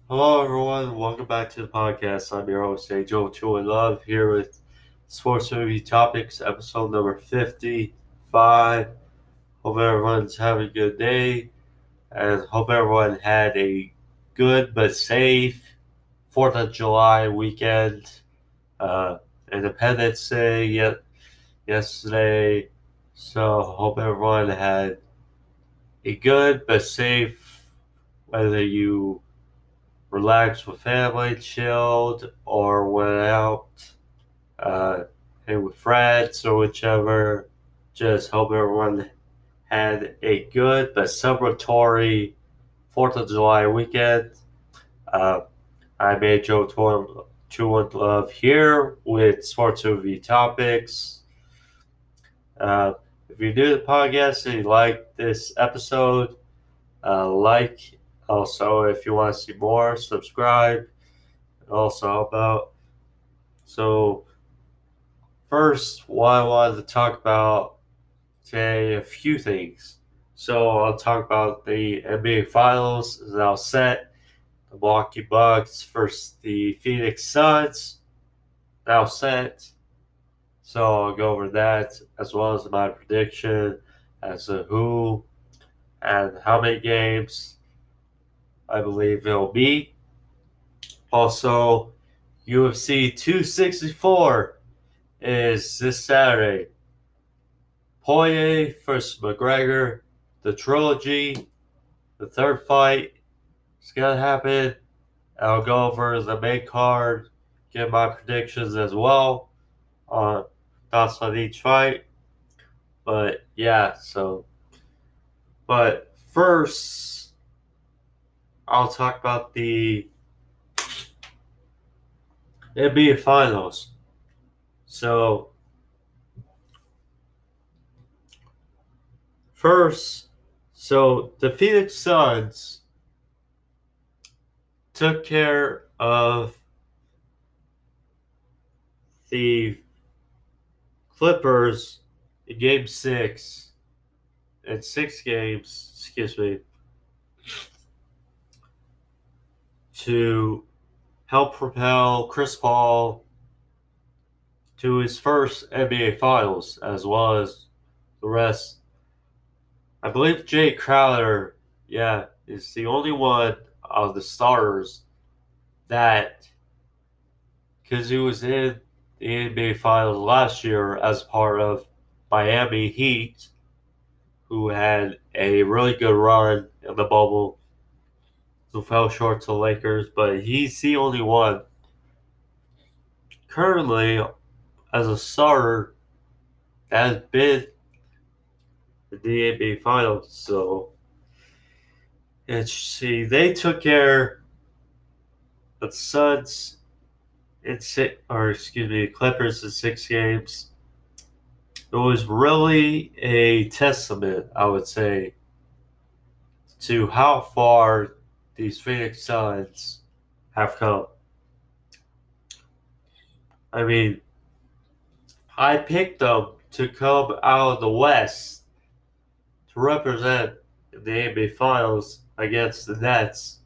Hello, everyone. Welcome back to the podcast. I'm your host, Ajoe21love, here with Sports Movie Topics, episode number 55. Hope everyone's having a good day, and hope everyone had a good but safe 4th of July weekend. Uh, Independence Day yesterday, so hope everyone had a good but safe, whether you relaxed with family, chilled, or went out, uh, and with friends or whichever. Just hope everyone had a good but celebratory 4th of July weekend. Uh, I'm Ajoe21love here with Sports Movie Topics. Uh, if you're new to the podcast and you like this episode, like. Also, if you want to see more, subscribe. Also, help out. So, first, what I wanted to talk about today, a few things. So, I'll talk about the NBA Finals is now set. The Milwaukee Bucks versus the Phoenix Suns now set. So, I'll go over that as well as my prediction as to who and how many games I believe it'll be. Also, UFC 264 is this Saturday. Poirier versus Mcgregor, the trilogy, the third fight is going to happen. I'll go over the main card, give my predictions as well on thoughts on each fight. But yeah, but first, I'll talk about the NBA Finals. So, first, the Phoenix Suns took care of the Clippers in game six, in 6 games, excuse me, to help propel Chris Paul to his first NBA Finals, as well as the rest. I believe Jay Crowder, yeah, is the only one of the starters that, because he was in the NBA Finals last year as part of Miami Heat, who had a really good run in the bubble, who fell short to the Lakers, but he's the only one currently as a starter that has been in the NBA Finals. So, and see, they took care of the Suns in six, or excuse me, Clippers in 6 games. It was really a testament, I would say, to how far these Phoenix Suns have come. I mean, I picked them to come out of the West to represent in the NBA Finals against the Nets.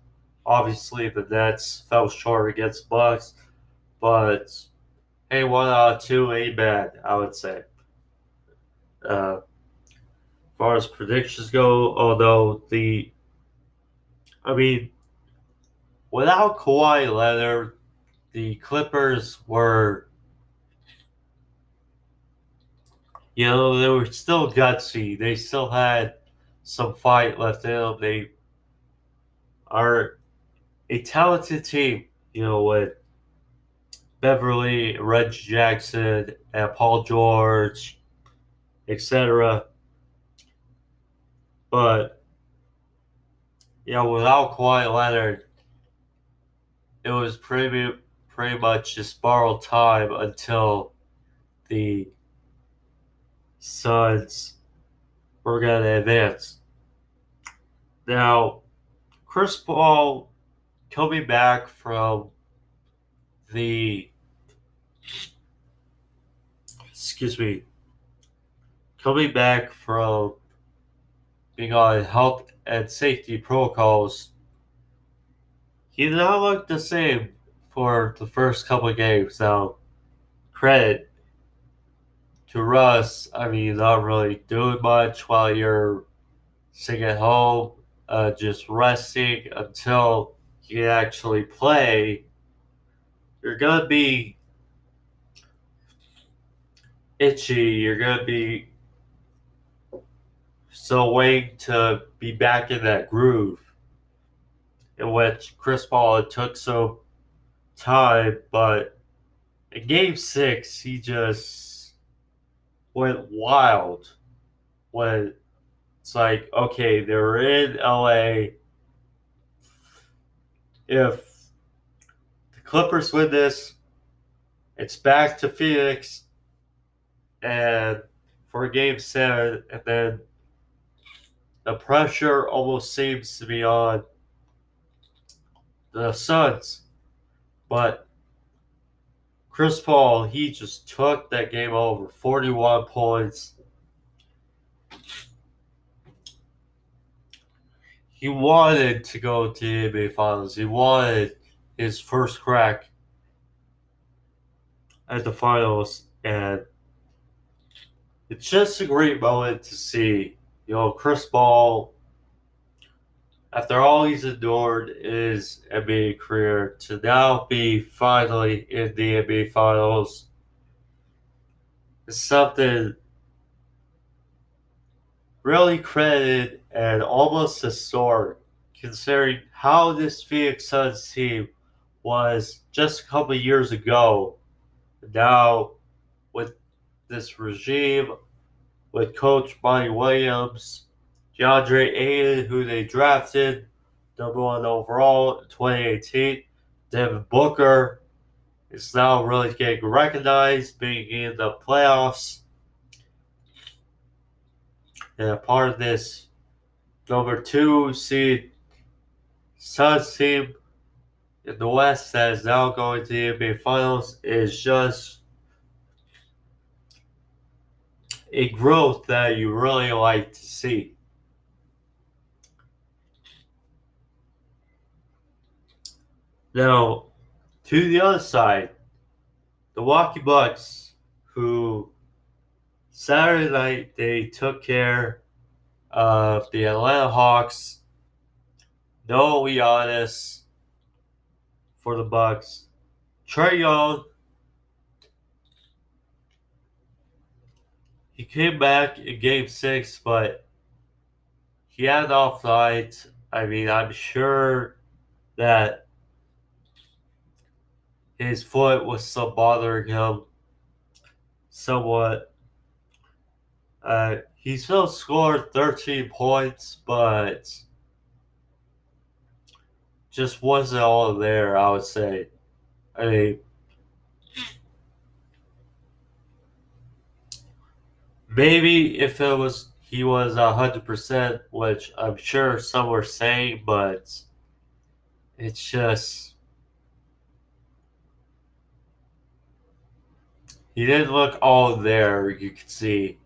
Obviously, the Nets fell short against Bucks, but hey, 1 out of 2 ain't bad, I would say. As far as predictions go, I mean, without Kawhi Leonard, the Clippers were, they were still gutsy. They still had some fight left in them. They are a talented team, with Beverly, Reggie Jackson, and Paul George, etc. But without Kawhi Leonard, it was pretty much just borrowed time until the Suns were going to advance. Now, Chris Paul coming back from the excuse me, coming back from being on health and safety protocols, he did not look the same for the first couple of games. Now, credit to Russ. I mean, not really doing much while you're sitting at home, just resting until you actually play. You're gonna be itchy. You're gonna be still waiting to be back in that groove, in which Chris Paul it took some time, but in Game 6 he just went wild. When it's like, okay, they're in LA. If the Clippers win this, it's back to Phoenix and for Game 7, and then the pressure almost seems to be on the Suns. But Chris Paul, he just took that game over. 41 points. He wanted to go to the NBA Finals. He wanted his first crack at the finals. And it's just a great moment to see, Chris Paul, after all he's endured in his NBA career, to now be finally in the NBA Finals is something really credited and almost historic, considering how this Phoenix Suns team was just a couple of years ago. Now, with this regime, with Coach Monty Williams, DeAndre Ayton, who they drafted #1 overall in 2018, Devin Booker is now really getting recognized, being in the playoffs, and a part of this #2 seed Suns team in the West that is now going to the NBA Finals is just a growth that you really like to see. Now, to the other side, the Milwaukee Bucks, who Saturday night they took care of the Atlanta Hawks. No Giannis for the Bucks. Trae Young, he came back in Game 6, but he had off night. I mean, I'm sure that his foot was still bothering him somewhat. He still scored 13 points, but just wasn't all there, I would say. I mean, maybe if he was 100%, which I'm sure some were saying, but it's just he didn't look all there. You could see.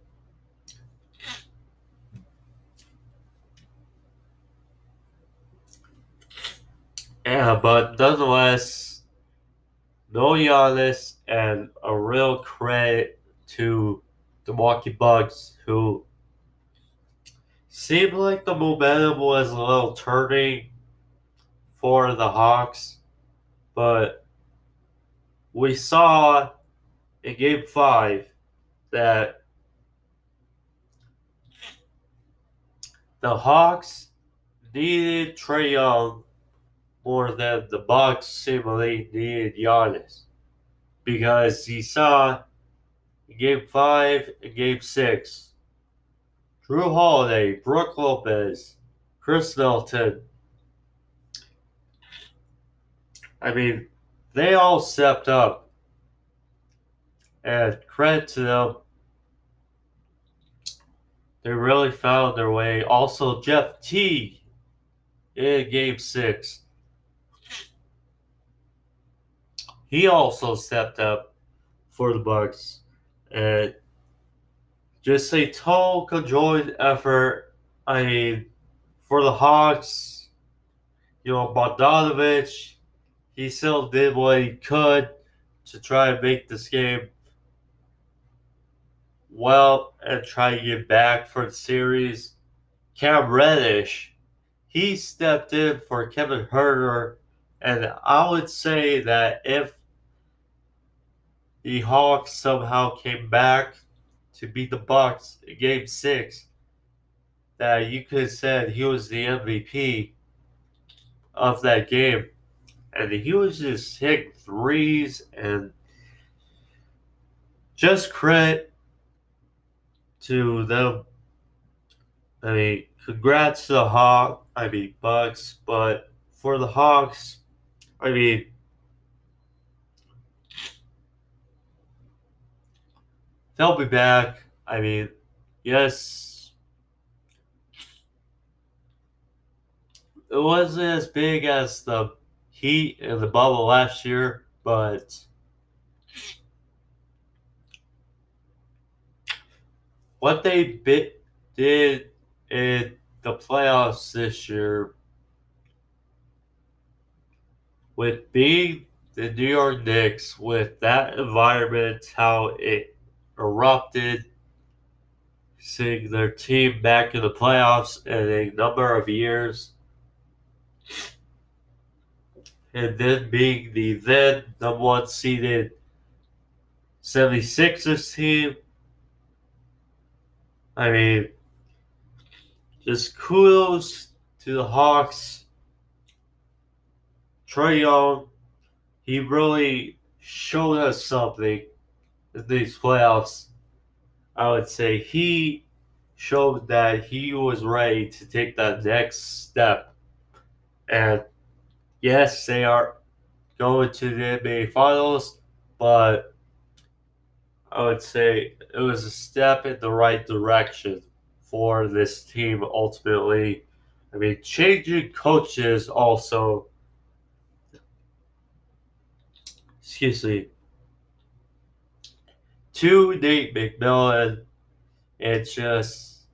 Yeah, but nonetheless, no Giannis, and a real credit to the Milwaukee Bucks, who seemed like the momentum was a little turning for the Hawks, but we saw in Game 5 that the Hawks needed Trae Young more than the Bucks seemingly needed Giannis, because you saw in Game 5 and Game 6, Drew Holiday, Brook Lopez, Chris Middleton, I mean, they all stepped up, and credit to them. They really found their way. Also, Jeff Teague in Game 6, he also stepped up for the Bucks, and just a total conjoined effort. I mean, for the Hawks, Bogdanovich, he still did what he could to try and make this game well and try to get back for the series. Cam Reddish, he stepped in for Kevin Herter, and I would say that if the Hawks somehow came back to beat the Bucks in Game 6, that you could have said he was the MVP of that game. And he was just hitting threes and just credit to them. I mean, congrats to the Bucks, but for the Hawks, I mean, they'll be back. I mean, yes, it wasn't as big as the Heat and the bubble last year, but what they did in the playoffs this year with being the New York Knicks, with that environment, how it erupted, seeing their team back in the playoffs in a number of years, and then being the then number one seeded 76ers team. I mean, just kudos to the Hawks. Trae Young, he really showed us something in these playoffs. I would say he showed that he was ready to take that next step. And yes, they are going to the NBA Finals, but I would say it was a step in the right direction for this team ultimately. I mean, changing coaches also, excuse me, to Nate McMillan, it just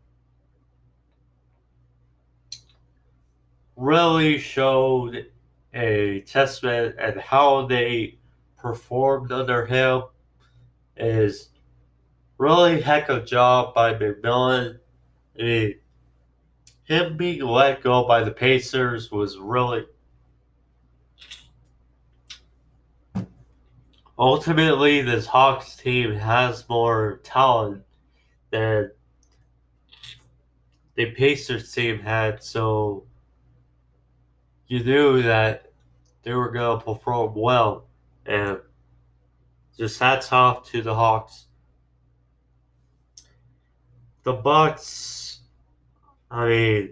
really showed a testament and how they performed under him is really heck of a job by McMillan. I mean, him being let go by the Pacers was really ultimately this Hawks team has more talent than the Pacers team had, so you knew that they were going to perform well. And just hats off to the Hawks. The Bucks, I mean,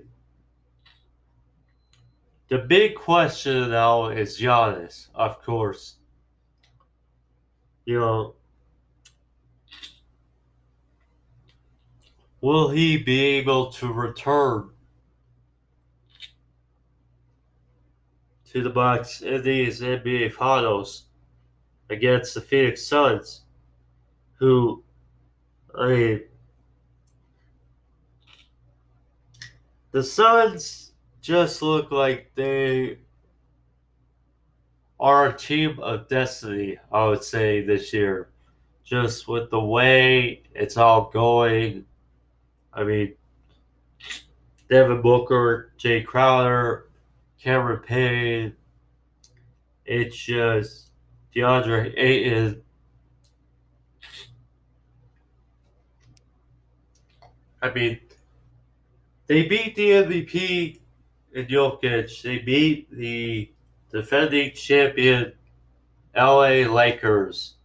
the big question now is Giannis, of course. You know, will he be able to return to the Bucks in these NBA Finals against the Phoenix Suns, who, I mean, the Suns just look like they are a team of destiny, I would say, this year. Just with the way it's all going. I mean, Devin Booker, Jay Crowder, Cameron Payne. It's just DeAndre Ayton. I mean, they beat the MVP in Jokic. They beat the defending champion LA Lakers.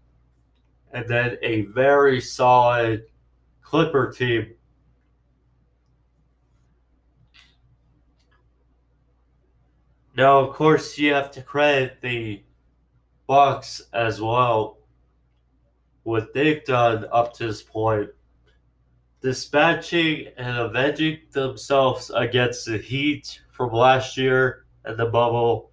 And then a very solid Clipper team. Now, of course, you have to credit the Bucks as well, what they've done up to this point, dispatching and avenging themselves against the Heat from last year and the bubble,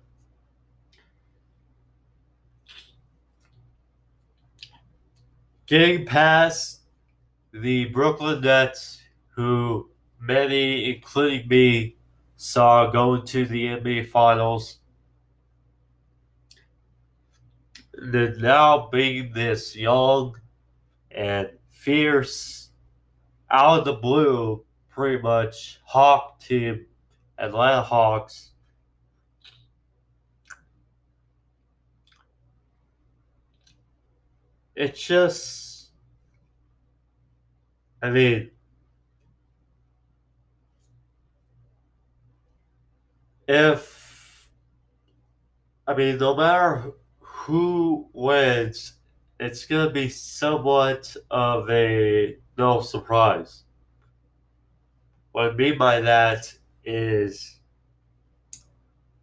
getting past the Brooklyn Nets, who many, including me, saw going to the NBA Finals. Then now being this young and fierce, out of the blue, pretty much Hawk team, Atlanta Hawks. It's just, I mean, if, no matter who wins, it's going to be somewhat of a no surprise. What I mean by that is,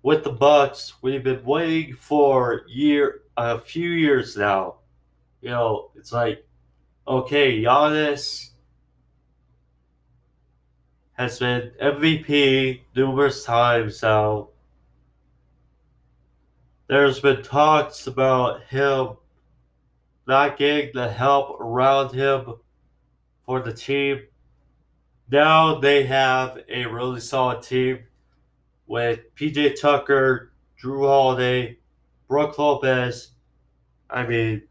with the Bucks, we've been waiting for a few years now. It's like, okay, Giannis has been MVP numerous times now. There's been talks about him not getting the help around him for the team. Now they have a really solid team with PJ Tucker, Drew Holiday, Brook Lopez. I mean,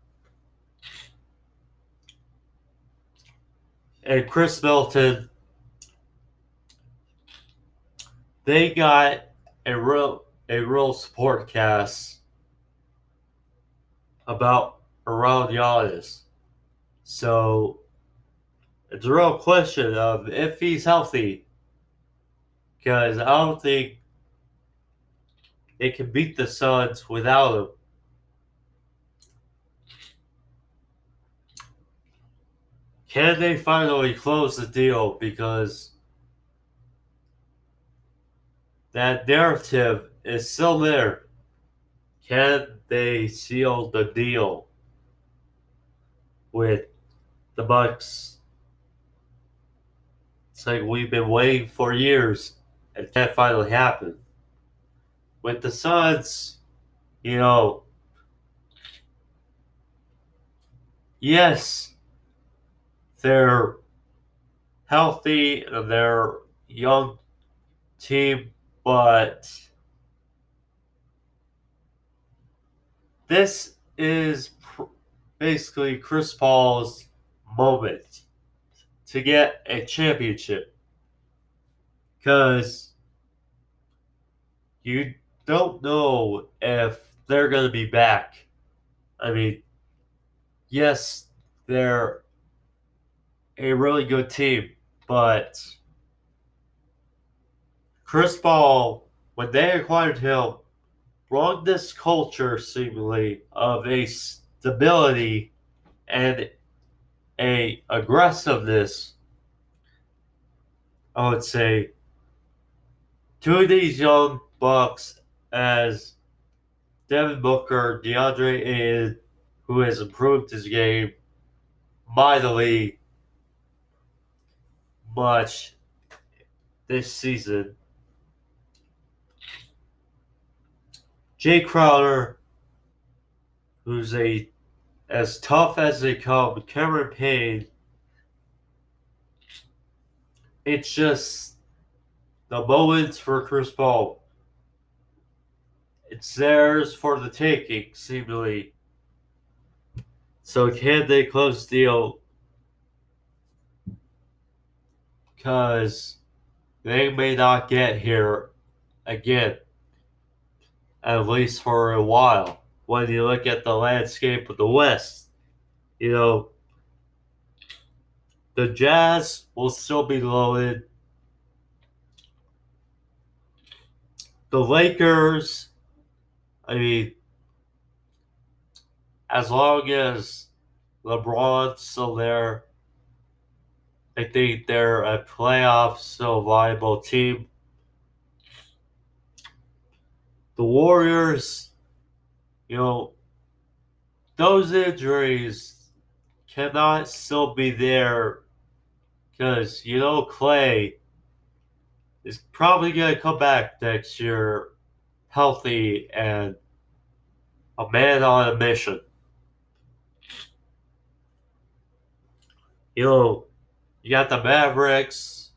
and Chris Middleton. They got a real support cast about around Giannis. So it's a real question of if he's healthy, because I don't think they can beat the Suns without him. Can they finally close the deal? Because that narrative is still there. Can they seal the deal with the Bucks? It's like we've been waiting for years. It can't finally happen. With the Suns, you know, yes, they're healthy and they're young team, but this is basically Chris Paul's moment to get a championship, because you don't know if they're going to be back. I mean, yes, they're a really good team, but Chris Paul, when they acquired him, brought this culture seemingly of a stability and a aggressiveness, I would say, to these young Bucks, as Devin Booker, DeAndre Ayton, who has improved his game mightily much this season. Jay Crowder, who's as tough as they come. Cameron Payne. It's just the moments for Chris Paul. It's theirs for the taking, seemingly. So can they close the deal? Because they may not get here again, at least for a while. When you look at the landscape of the West, you know, the Jazz will still be loaded. The Lakers, I mean, as long as LeBron's still there, I think they're a playoff still viable team. The Warriors, you know, those injuries cannot still be there, because, Clay is probably going to come back next year healthy and a man on a mission. You got the Mavericks,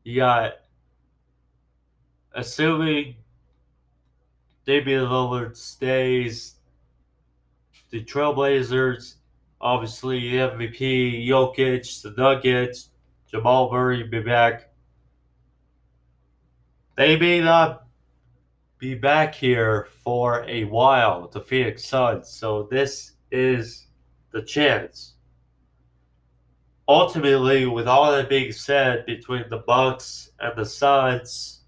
you got assuming Damian Lillard stays, the Trailblazers, obviously MVP, Jokic, the Nuggets, Jamal Murray be back. They may not be back here for a while, the Phoenix Suns. So this is the chance. Ultimately, with all that being said between the Bucks and the Suns,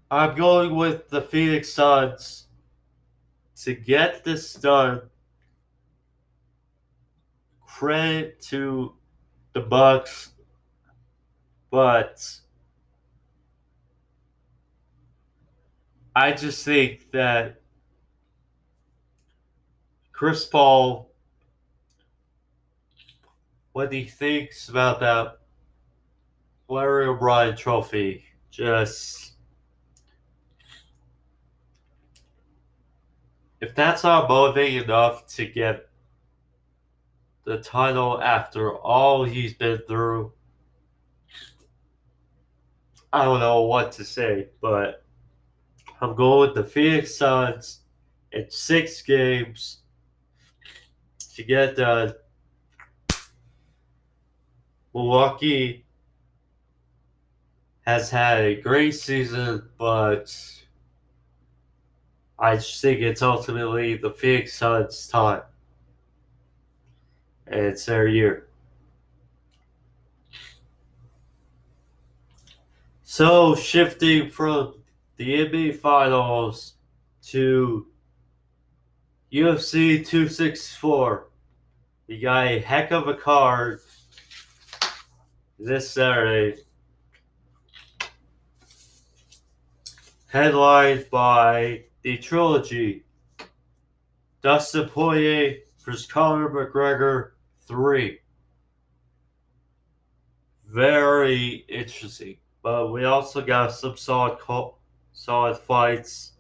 I'm going with the Phoenix Suns to get this done. Credit to the Bucks, but I just think that Chris Paul, when he thinks about that Larry O'Brien trophy, just if that's not motivating enough to get the title after all he's been through, I don't know what to say, but I'm going with the Phoenix Suns in 6 games to get done. Milwaukee has had a great season, but I just think it's ultimately the Phoenix Suns' time. And it's their year. So, shifting from the NBA Finals to UFC 264, you got a heck of a card this Saturday, headlined by the trilogy Dustin Poirier vs. Conor McGregor 3. Very interesting. But we also got some solid fights.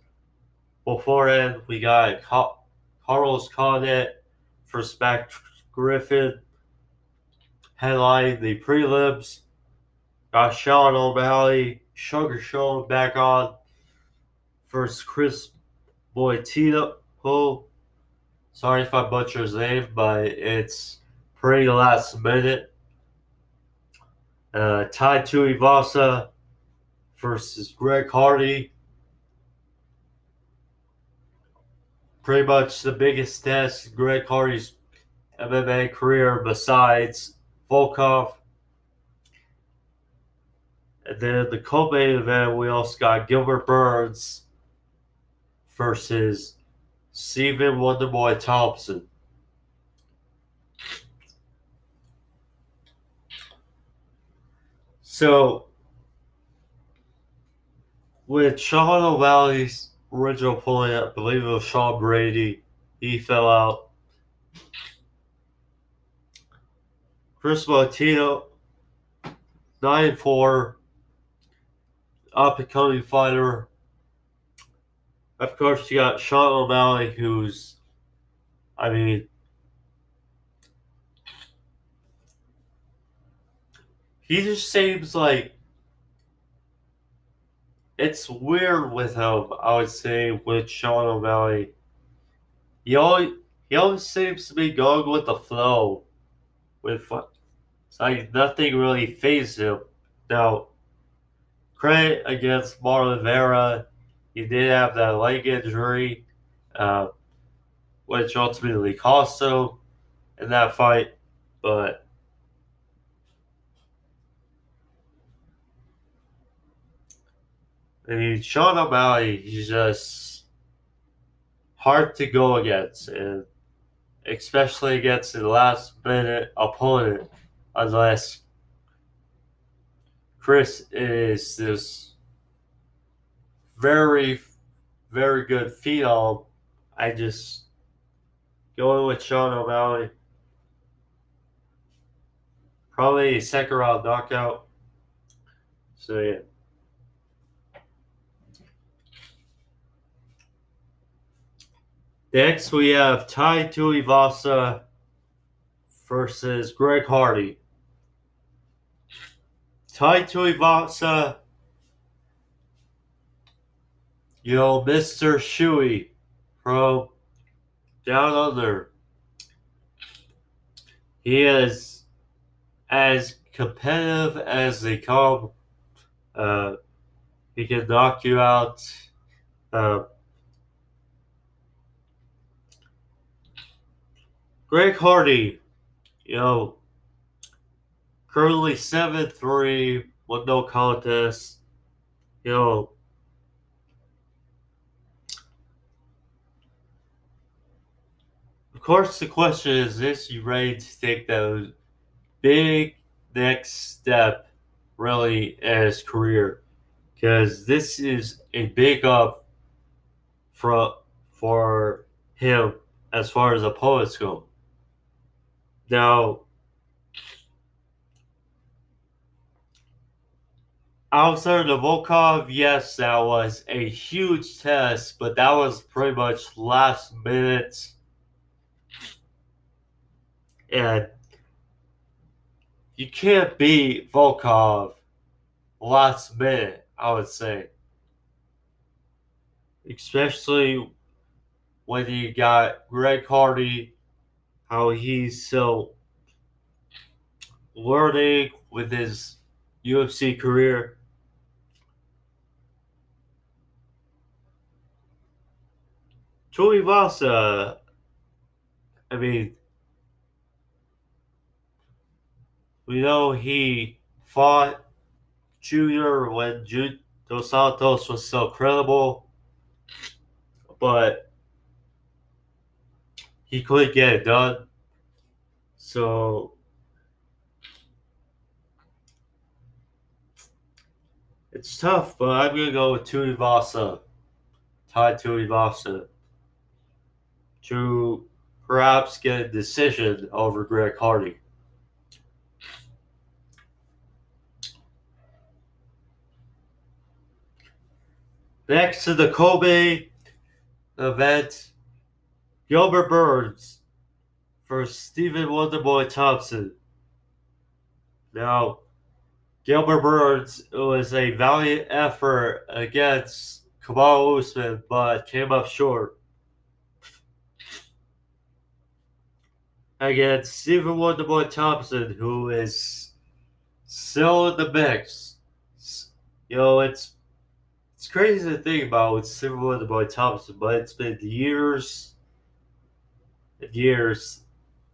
Beforehand, we got Carlos Condit vs. Matt Griffin headlining the prelims. Got Sean O'Malley, Sugar Sean back on versus Chris Boitino. Sorry if I butcher his name, but it's pretty last minute. Tai Tuivasa versus Greg Hardy. Pretty much the biggest test in Greg Hardy's MMA career besides Volkov. And then the co-main event, we also got Gilbert Burns versus Stephen Wonderboy Thompson. So, with Sean O'Malley's original opponent, I believe it was Sean Brady, he fell out. Chris Boitino, 9-4, up-and-coming fighter. Of course, you got Sean O'Malley, who's, he just seems like it's weird with him, I would say, with Sean O'Malley. He always seems to be going with the flow. It's like nothing really phases him. Now, credit against Marlon Vera, he did have that leg injury, which ultimately cost him in that fight. But Sean O'Malley, he's just hard to go against, and especially against the last minute opponent, unless Chris is this very, very good phenom. I just going with Sean O'Malley. Probably a second round knockout. So yeah. Next we have Tai Tuivasa versus Greg Hardy. Tai Tuivasa, Mr. Shuey from Down Under. He is as competitive as they come. Uh, he can knock you out. Uh, Greg Hardy, you know, currently 7-3 with no contest. You know, of course, the question is this: you ready to take those big next step really in his career? Because this is a big up for for him as far as opponents go. Now, Alexander Volkov, yes, that was a huge test, but that was pretty much last minute, and you can't beat Volkov last minute, I would say. Especially when you got Greg Hardy, how he's still learning with his UFC career. Tuivasa, I mean, we know he fought Junior when Dos Santos was so credible, but he couldn't get it done. So it's tough, but I'm gonna go with Tuivasa, Tai Tuivasa, to perhaps get a decision over Greg Hardy. Next to the Kobe event, Gilbert Burns versus Stephen Wonderboy Thompson. Now, Gilbert Burns was a valiant effort against Kamal Usman, but came up short against Stephen Wonderboy Thompson, who is still in the mix. It's crazy to think about with Stephen Wonderboy Thompson, but it's been years and years,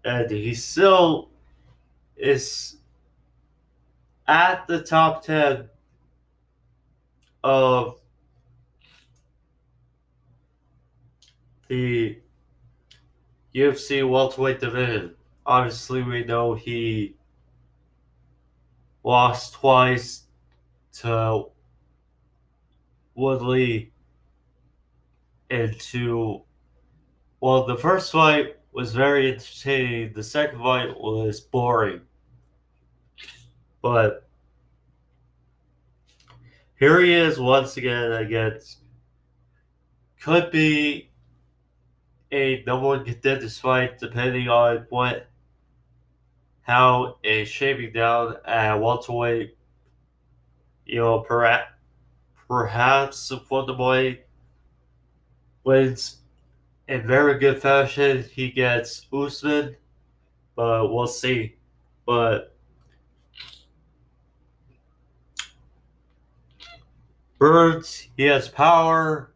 and he still is at the top 10 of the UFC welterweight division. Obviously, we know he lost twice to Woodley and to, well, the first fight was very entertaining. The second fight was boring. But here he is once again against, could be a number one contenders fight depending on how it's shaping down at welterweight. Perhaps Wonderboy wins in very good fashion. He gets Usman, but we'll see. But Burns, he has power.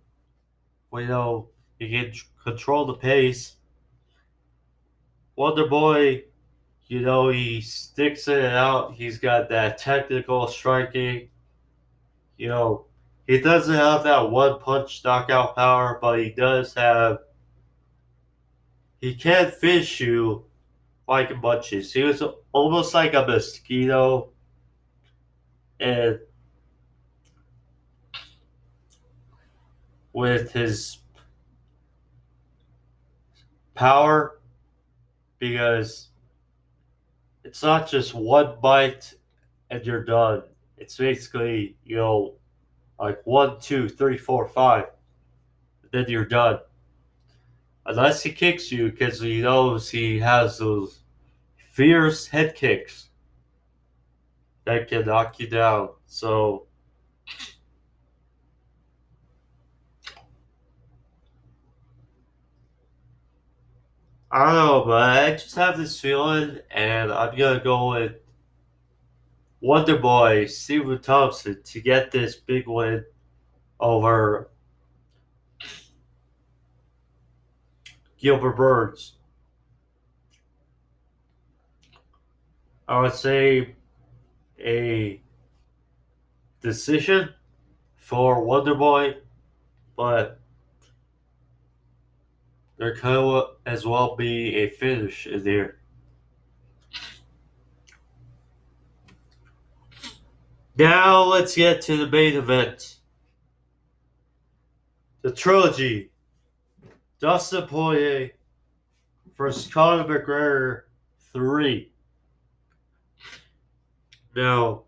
We know he can control the pace. Wonderboy, he sticks it out. He's got that technical striking. You know, he doesn't have that one punch knockout power, but he does have. He can finish you like in bunches. He was almost like a mosquito, and with his power, because it's not just one bite and you're done. It's basically, like 1, 2, 3, 4, 5, then you're done. Unless he kicks you, because he knows he has those fierce head kicks. that can knock you down. So I don't know, but I just have this feeling, and I'm gonna go with Wonder Boy Stephen Thompson to get this big win over Gilbert Burns. I would say a decision for Wonder Boy, but there could as well be a finish in there. Now let's get to the main event. The trilogy. Dustin Poirier versus Conor McGregor 3. Now,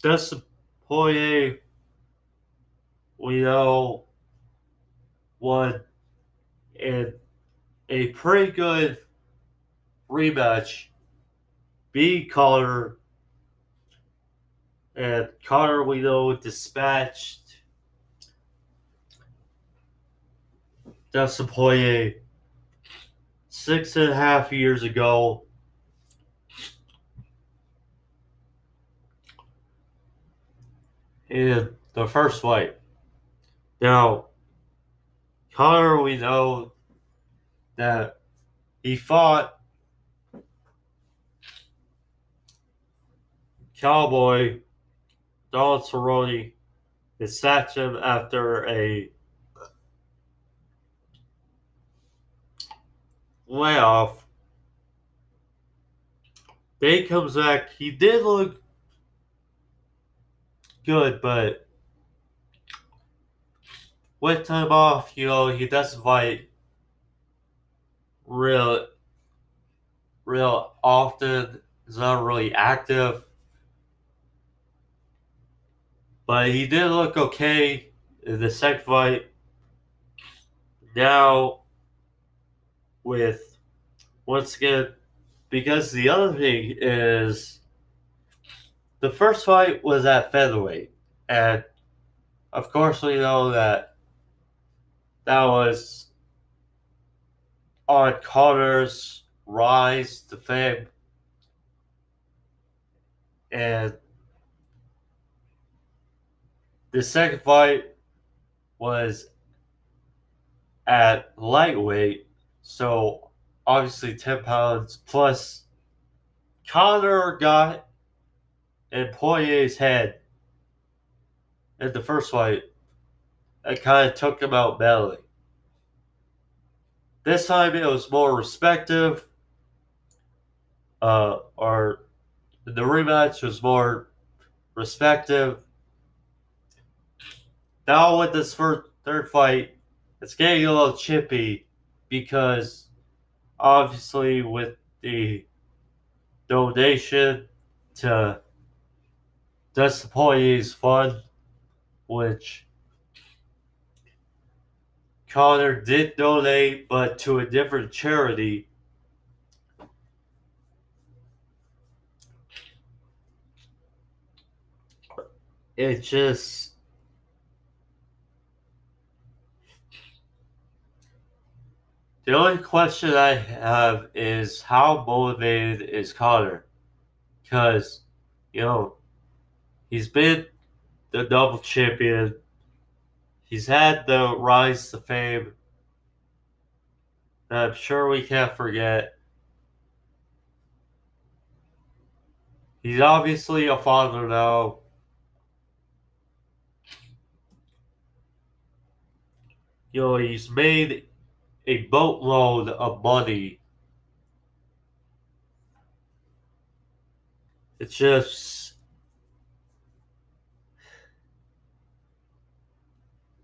Dustin Poirier, we know, won in a pretty good rematch, beat Conor, and Conor, we know, dispatched Dustin Poirier 6.5 years ago in the first fight. Now, Conor, we know that he fought Cowboy Donald Cerrone and sacked him after a layoff. Then he comes back. He did look good, but with time off, he doesn't fight real, real often. He's not really active, but he did look okay in the second fight. Now, with once again, because the other thing is the first fight was at featherweight, and of course we know that that was on Connor's rise to fame, and the second fight was at lightweight, so obviously 10 pounds plus. Connor got in Poirier's head in the first fight and kind of took him out badly. This time it was more respective, or the rematch was more respective. Now with this third fight, it's getting a little chippy because obviously with the donation to Dustin Poirier's fund, which Connor did donate, but to a different charity. It just the only question I have is how motivated is Connor? Because, you know, he's been the double champion. He's had the rise to fame. And I'm sure we can't forget. He's obviously a father now. He's made a boatload of money. It's just,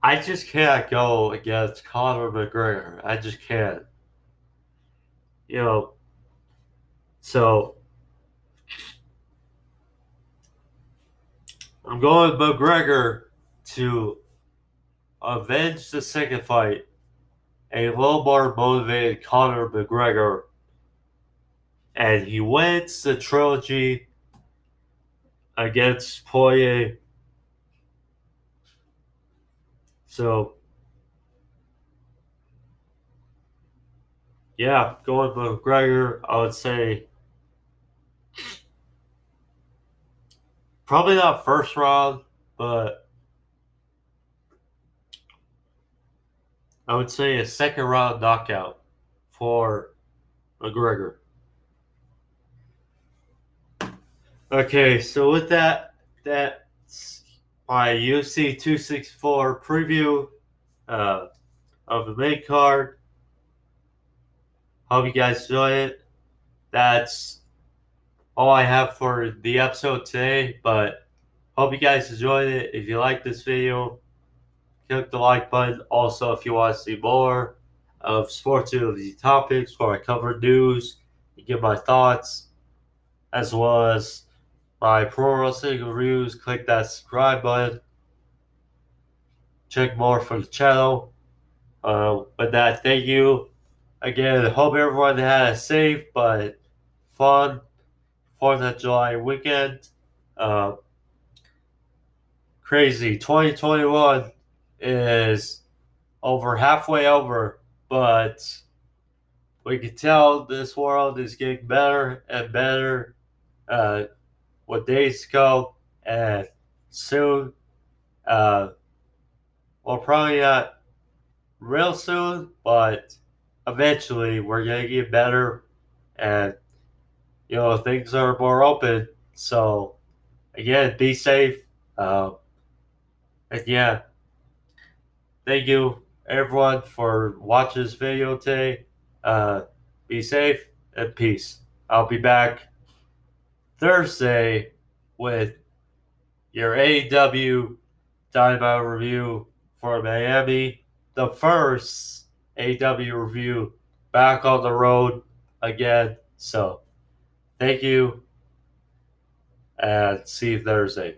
I just can't go against Conor McGregor. I just can't. You know, so I'm going with McGregor to avenge the second fight. A little more motivated Conor McGregor, and he wins the trilogy against Poirier. So, yeah, going with McGregor, I would say probably not first round, but I would say a second round knockout for McGregor. Okay, so with that's my UFC 264 preview uh, of the main card. Hope you guys enjoy it. That's all I have for the episode today, but hope you guys enjoyed it. If you like this video, click the like button. Also, if you want to see more of sports UFC topics where I cover news, give my thoughts, as well as my pro wrestling reviews, click that subscribe button. Check more for the channel. With that, thank you. Again, hope everyone had a safe but fun 4th of July weekend. Uh, Crazy. 2021 is over halfway over, but we can tell this world is getting better and better uh, with days to go, and soon, uh, well, probably not real soon, but eventually we're gonna get better, and things are more open. So again, be safe. And yeah, thank you everyone for watching this video today. Uh, be safe and peace. I'll be back Thursday with your AEW Dynamite review for Miami. The first AEW review back on the road again. So thank you and see you Thursday.